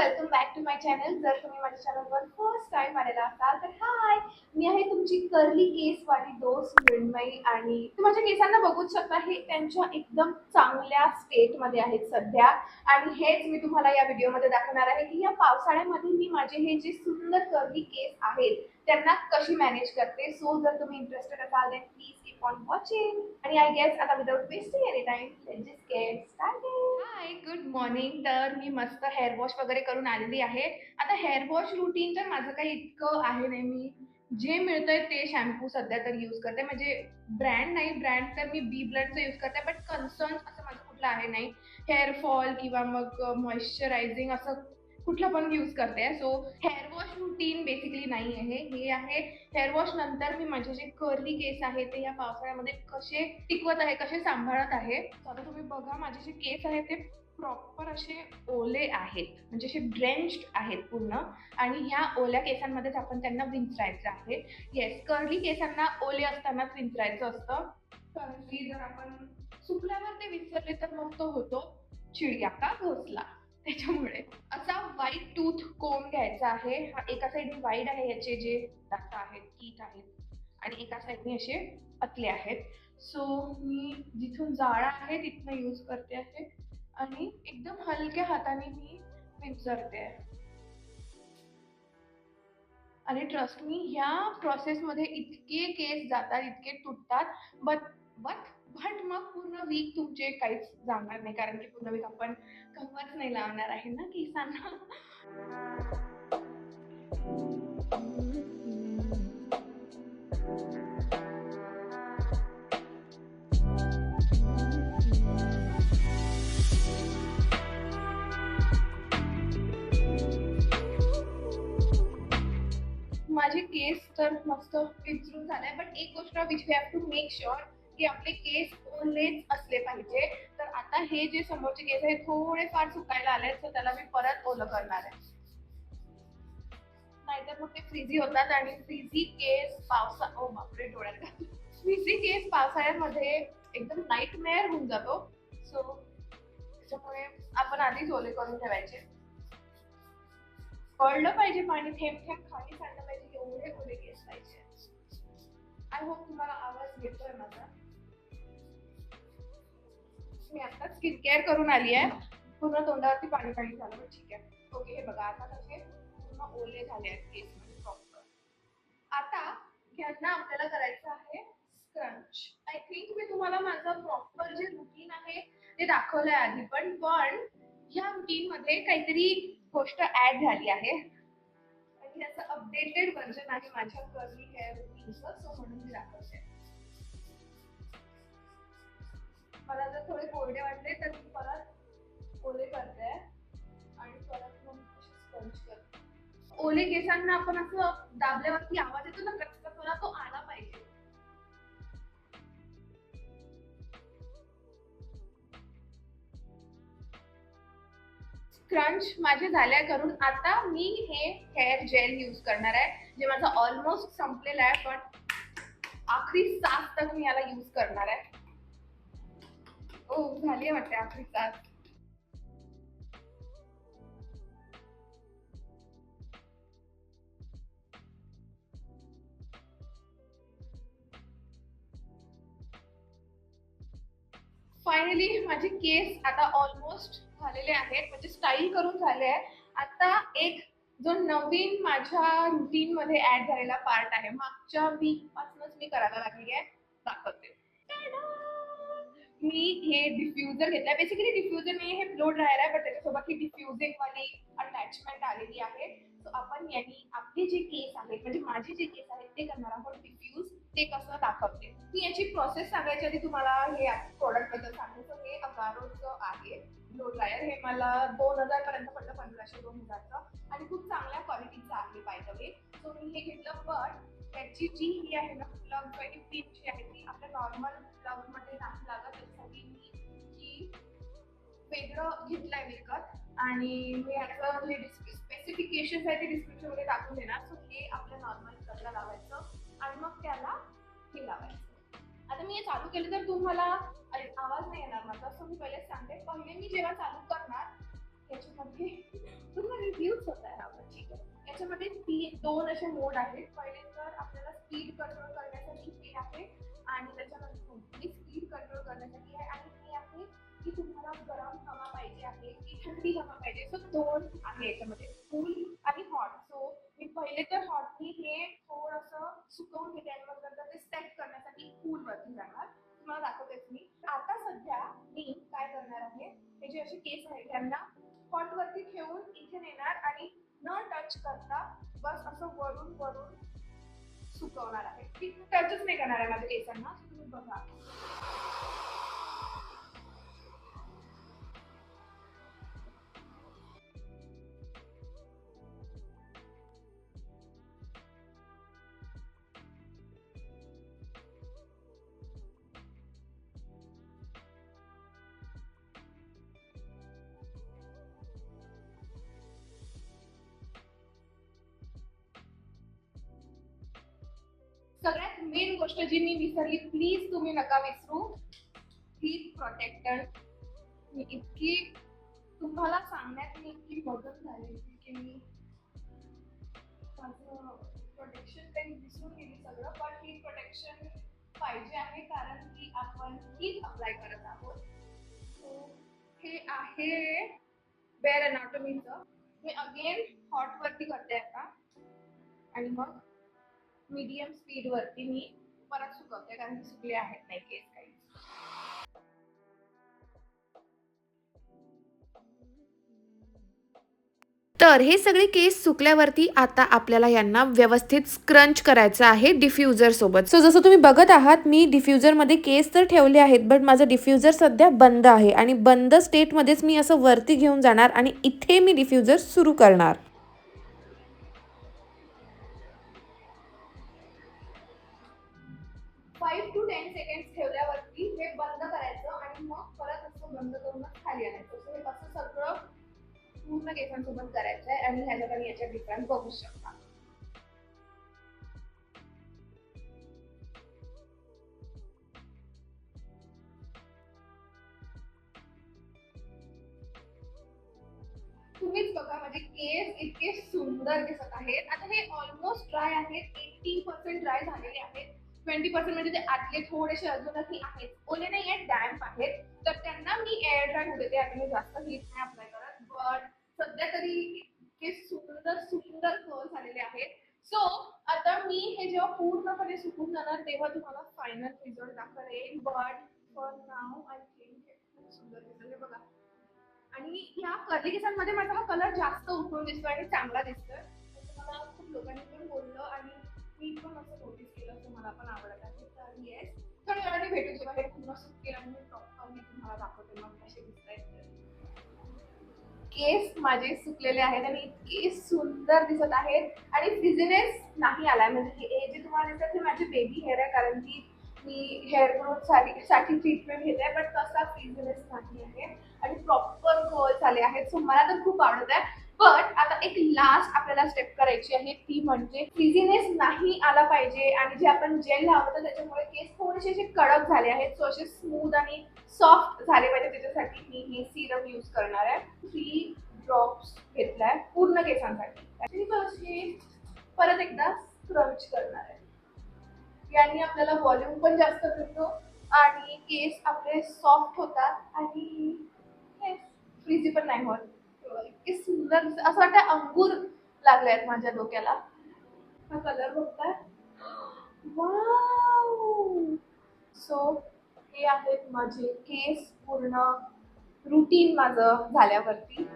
Welcome back to my channel. जर तुम्ही माझ्या चॅनलवर फर्स्ट टाइम आलेला असाल तर हाय, मी आहे तुमची कर्ली केसवाली दोस्त मृण्मयी आणि तुम्ही माझ्या केसांना बघूच शकता. हे त्यांच्या एकदम चांगल्या स्टेटमध्ये आहेत सध्या आणि हेच मी तुम्हाला या व्हिडिओमध्ये दाखवणार आहे की या पावसाळ्यामध्ये मी माझे हे जे सुंदर कर्ली केस आहेत त्यांना कशी मॅनेज करते. सो जर तुम्ही इंटरेस्टेड असाल तर प्लीज कीप ऑन वॉचिंग. आणि आय गेस आता without wasting any time let's just get started. High, good morning. तर मी मस्त हेअर वॉश वगैरे करून आलेली आहे. आता हेअर वॉश रुटीन तर माझं काही इतकं आहे नाही. मी जे मिळतंय ते शॅम्पू सध्या तर यूज करते. म्हणजे ब्रँड नाही, ब्रँड तर मी बी ब्लडचं यूज करते, बट कन्सर्न असं माझं कुठलं आहे नाही. हेअर फॉल किंवा मग मॉइश्चरायझिंग असं कुठलं पण यूज करते. So hair wash routine basically नाही आहे. हे आहे हेअर वॉश नंतर मी माझे जे कर्ली केस आहे ते या पावसाळ्यामध्ये कसे टिकवत आहे, कसे सांभाळत आहे. आता तुम्ही बघा, माझे जे केस आहेत ते प्रॉपर असे ओले आहेत, म्हणजे असे ड्रेंच्ड आहेत पूर्ण. आणि ह्या ओल्या केसांमध्येच आपण त्यांना विंचरायचं आहे. येस, कर्ली केसांना ओले असतानाच विंचरायचं असतं, कारण की जर आपण सुकल्यावर ते विंचरले तर मग तो होतो चिडिया का घोसला. त्याच्यामुळे असा व्हाईट टूथ कोम घ्यायचा आहे. हा एका साईडने वाईड आहे, याचे जे दात आहेत, टीथ आहेत, आणि एका साईडने असे पतले आहेत. सो मी जिथून जाळा आहे तिथनं यूज करते आहे आणि एकदम हलक्या हाताने मी विंचरते. आणि ट्रस्ट मी, ह्या प्रोसेसमध्ये इतके केस जातात, इतके तुटतात, बट बट बट मग पूर्ण वीक तुमचे काहीच जाणार नाही, कारण की पूर्ण वीक आपण कंगवाच नाही लावणार आहे ना केसांना. माझे केस तर मस्त विंचरून झालाय, बट एक गोष्ट which we have to make sure की आपले केस ओलेच असले पाहिजे. तर आता हे जे समोरचे केस आहेत थोडे फार सुकायला आले, तर त्याला मी परत ओलं करणार आहे. नाहीतर मग ते फ्रीझी होतात आणि फ्रीझी केस ओ बापरे, डोळ्यात फ्रीझी केस पावसाळ्यामध्ये एकदम नाईटमेअर होऊन जातो. सो त्याच्यामुळे आपण आधीच ओले करून ठेवायचे. पडलं पाहिजे पाणी, थेंब थेंब खाली सांडलं पाहिजे, एवढे ओले केस पाहिजे. आय होप तुम्हाला आवाज येतोय माझा. मी आता स्किन केअर करून आली आहे. पूर्ण तोंडावरती पाणी पाणी झालं, पण ठीक आहे. ओके, हे बघा आता कसे पूर्ण ओले झाले आहेत केस म्हणजे प्रॉपर. आता ह्यांना आपल्याला करायचं आहे स्क्रंच. आय थिंक मी तुम्हाला माझं प्रॉपर जे रुटीन आहे ते दाखवलंय आधी, पण ह्या रुटीन मध्ये काहीतरी गोष्ट ऍड झाली आहे आणि याचं अपडेटेड व्हर्जन आहे माझ्या कर्ली हेअर रुटीनचं. सो म्हणून मी दाखवते. मला जर थोडे कोरडे वाटले तर मी परत ओले करते आणि परत मग स्क्रंच करते. ओले केसांना आपण असं दाबल्यावरती आवाज येतो ना, कचकच, तो आला पाहिजे. क्रंच माझे झाले करून. आता मी हे हेअर जेल यूज करणार आहे, जे माझं ऑलमोस्ट संपलेलं आहे, पण आखरी सास तक मी याला यूज करणार आहे. ओ, झाली वाटते आखरी सास. फायनली माझे केस आता ऑलमोस्ट झालेले आहेत, म्हणजे स्टाईल करून झाले आहे. आता एक जो नवीन माझ्या रुटीन मध्ये ऍड झालेला पार्ट आहे, मागच्या वीक पासूनच मी करायला लागली आहे, दाखवते. मी हे डिफ्युजर घेतलाय. बेसिकली डिफ्युजर नाही, हे ब्लो ड्रायर आहे, बट त्याच्यासोबत ही डिफ्युजिंग वाली अटॅचमेंट आलेली आहे. सो आपण यांनी आपले जे केस आहेत, म्हणजे माझे जे केस आहेत ते करणार आहोत डिफ्यूज. ते कसं दाखवते मी. याची प्रोसेस सांगायची आधी तुम्हाला हे प्रोडक्ट बद्दल सांगते. तर हे अगारोचं आहे ब्लो ड्रायर. हे मला 2000 पर्यंत पडलं, 1500-2000चं, आणि खूप चांगल्या क्वालिटीचं आहे बाय द वे. सो मी हे घेतलं, पण त्याची जी ही आहे ना प्लग, पिन जी आहे ती आपल्या नॉर्मल प्लग मध्ये नाही लागत. त्याच्यासाठी मी ही वेगळं घेतलंय विकत, आणि मी याचं जे स्पेसिफिकेशन आहे ते डिस्क्रिप्शन मध्ये टाकून देणार. सो हे आपल्या नॉर्मल प्लगला लावायचं आणि मग त्याला हे लावायचं. आता मी हे चालू केलं तर तुम्हाला आवाज नाही येणार माझा. सो मी पहिलेच सांगते, पहिले मी जेव्हा चालू करणार याच्यामध्ये तुम्हाला रिड्यूस होत आहे हवा. ठीक आहे. याच्यामध्ये दोन असे मोड आहेत. पहिले तर आपल्याला स्पीड कंट्रोल करण्यासाठी हे आहे आणि त्याच्यानंतर स्पीड कंट्रोल करण्यासाठी आहे आणि हे आहे की तुम्हाला गरम हवा पाहिजे आहे की थंडी हवा पाहिजे. सो दोन आहे याच्यामध्ये, कूल आणि हॉट. सो मी पहिले तर हॉटनी हे थोडंसं सुकवून घेते आणि मग नंतर ते सेट करण्यासाठी कूल वरती जाणार. तुम्हाला दाखवतेच मी. आता सध्या मी काय करणार आहे, हे जे असे केस आहेत त्यांना हॉट वरती ठेवून इथे नेणार आणि न टच करता बस असं वरून वरून सुकवणार आहे. ती टचच नाही करणार आहे माझ्या केसांना. तुम्ही बघा. सगळ्यात मेन गोष्ट जी मी विसरली, प्लीज तुम्ही नका विसरू, हीट प्रोटेक्टर. मी इतकी तुम्हाला सांगण्यात मी इतकी मदत झाली की मी माझं प्रोटेक्शन काही विसरून गेली सगळं. पण हीट प्रोटेक्शन पाहिजे आहे कारण की आपण हीट अप्लाय करत आहोत. सो हे आहे बेअर अनाटॉमीचं. मी अगेन हॉट वरती करते आता आणि मग मीडियम स्पीड वरती मी परत सुकवते कारण की सुकले आहेत नाही केस काही. तर हे सगळे केस सुकल्यावरती आता आपल्याला यांना व्यवस्थित स्क्रंच करायचं आहे डिफ्युजर सोबत. सो जसं तुम्ही बघत आहात, मी डिफ्युजर मध्ये केस तर ठेवले आहेत, बट माझं डिफ्युजर सध्या बंद आहे आणि बंद स्टेटमध्येच मी असं वरती घेऊन जाणार आणि इथे मी डिफ्युजर सुरू करणार. 5 to 10 सेकंड ठेवल्यावरती हे बंद करायचं आणि मग परत असं बंद करूनच खाली आणायचं. सो हे असं सगळं पूर्ण केसांसोबत करायचं आहे आणि ह्याच्यात आणि याच्यात डिफरन्स बघू शकता. तुम्हीच बघा माझे केस इतके सुंदर दिसत आहेत. आता हे ऑलमोस्ट ड्राय आहेत, 80% ड्राय झालेले आहेत. 20% म्हणजे ते आतले थोडेसे अजूनही आहेत, ओले नाही आहेत, डॅम्प आहेत. तर त्यांना मी एअर ड्राय होऊ देते. आता मी जास्त हीट नाही अप्लाय करत. बट सध्या तरी इतके सुंदर सुंदर कर्ल झालेले आहेत. सो आता मी हे जेव्हा पूर्णपणे सुकून जाणार तेव्हा तुम्हाला फायनल रिझल्ट दाखवेन. But for now I think खूप सुंदर दिसत आहे बघा. आणि ह्या कर्ली केसांमध्ये माझा हा कलर जास्त उठून दिसतो आणि चांगला दिसतोय. मला खूप लोकांनी पण बोललं आणि मी पण असं नोटीस केलं, असं मला पण आवडत आहे. तर येस, थोड्या वेळाने भेटू जेव्हा हे पूर्ण सुकेल आणि मी प्रॉपरली तुम्हाला दाखवते मग कसे दिसत आहेत. केस माझे सुकलेले आहेत आणि इतके सुंदर दिसत आहेत आणि फ्रिझीनेस नाही आलाय. म्हणजे हे जे तुम्हाला दिसतात हे माझे बेबी हेअर आहे कारण की मी हेअर ग्रोथ साठी ट्रीटमेंट घेते. बट तसा फ्रिझीनेस नाही आहे आणि प्रॉपर कर्ल्स आले आहेत. सो मला तर खूप आवडत आहे. बट आता एक लास्ट आपल्याला स्टेप करायची आहे, ती म्हणजे फ्रिझीनेस नाही आला पाहिजे आणि जे आपण जेल लावतो त्याच्यामुळे केस थोडेसे असे कडक झाले आहेत. सो असे स्मूथ आणि सॉफ्ट झाले पाहिजे त्याच्यासाठी मी हे सिरम यूज करणार आहे. 3 ड्रॉप्स घेतलाय पूर्ण केसांसाठी आणि परत एकदा स्क्रंच करणार आहे. याने आपल्याला व्हॉल्यूम पण जास्त मिळतो आणि केस आपले सॉफ्ट होतात आणि फ्रीजी पण नाही होत. इतके सुंदर असं वाटतं अंगूर लागले आहेत माझ्या डोक्याला. हा कलर बघताय, वाव. सो हे आहेत माझे केस पूर्ण रुटीन माझं झाल्यावरती.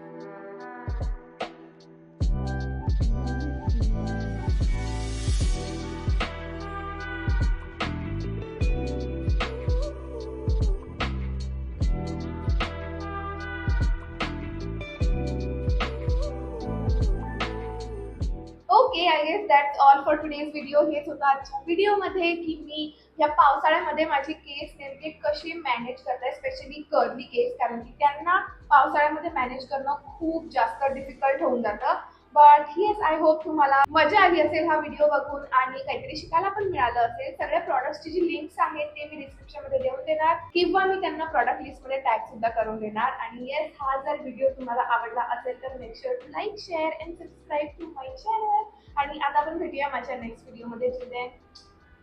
Okay, I guess that's all for today's video. हेच होतं आजच्या व्हिडिओमध्ये की मी या पावसाळ्यामध्ये माझे केस नेमके कसे मॅनेज करताय, स्पेशली कर्ली केस, कारण की त्यांना पावसाळ्यामध्ये मॅनेज करणं खूप जास्त डिफिकल्ट होऊन जातं. बट येस, आय होप तुम्हाला मजा आली असेल हा व्हिडिओ बघून आणि काहीतरी शिकायला पण मिळालं असेल. सगळ्या प्रॉडक्ट्सची जी लिंक्स आहेत ते मी डिस्क्रिप्शन मध्ये देऊन देणार किंवा मी त्यांना प्रॉडक्ट लिस्ट मध्ये टॅग सुद्धा करून देणार. आणि येस, हा जर व्हिडिओ तुम्हाला आवडला असेल तर make sure to like, share and subscribe to my channel. आणि आता आपण भेटूया माझ्या नेक्स्ट व्हिडिओ मध्ये.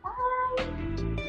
बाय.